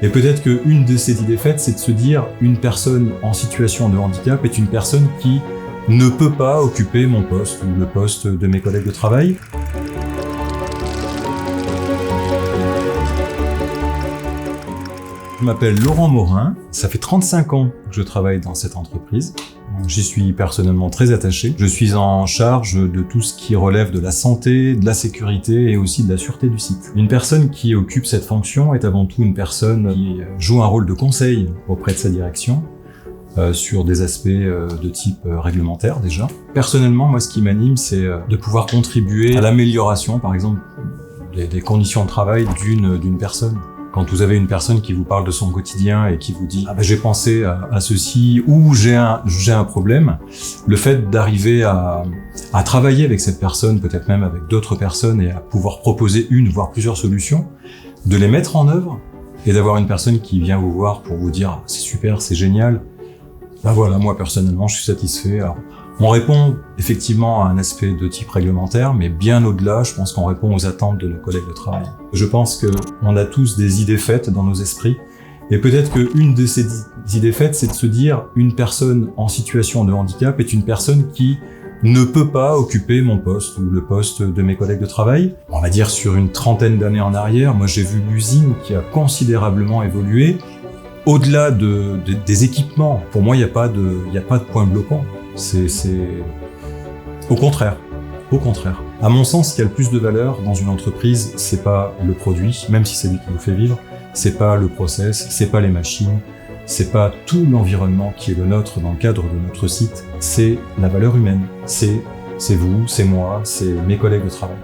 Et peut-être qu'une de ces idées faites, c'est de se dire une personne en situation de handicap est une personne qui ne peut pas occuper mon poste ou le poste de mes collègues de travail. Je m'appelle Laurent Morin, ça fait 35 ans que je travaille dans cette entreprise. J'y suis personnellement très attaché. Je suis en charge de tout ce qui relève de la santé, de la sécurité et aussi de la sûreté du site. Une personne qui occupe cette fonction est avant tout une personne qui joue un rôle de conseil auprès de sa direction sur des aspects de type réglementaire déjà. Personnellement, moi ce qui m'anime, c'est de pouvoir contribuer à l'amélioration, par exemple, des conditions de travail d'une personne. Quand vous avez une personne qui vous parle de son quotidien et qui vous dit « Ah ben j'ai pensé à ceci » ou « j'ai un problème », le fait d'arriver à travailler avec cette personne, peut-être même avec d'autres personnes, et à pouvoir proposer une, voire plusieurs solutions, de les mettre en œuvre, et d'avoir une personne qui vient vous voir pour vous dire ah, « c'est super, c'est génial », ben voilà, moi personnellement je suis satisfait. Alors, on répond effectivement à un aspect de type réglementaire, mais bien au-delà, je pense qu'on répond aux attentes de nos collègues de travail. Je pense qu'on a tous des idées faites dans nos esprits, et peut-être qu'une de ces idées faites, c'est de se dire une personne en situation de handicap est une personne qui ne peut pas occuper mon poste ou le poste de mes collègues de travail. On va dire sur une trentaine d'années en arrière, moi j'ai vu l'usine qui a considérablement évolué. Au-delà des équipements, pour moi il n'y a pas de point bloquant. C'est au contraire. À mon sens, ce qui a le plus de valeur dans une entreprise, c'est pas le produit, même si c'est lui qui nous fait vivre, c'est pas le process, c'est pas les machines, c'est pas tout l'environnement qui est le nôtre dans le cadre de notre site, c'est la valeur humaine. C'est vous, c'est moi, c'est mes collègues de travail.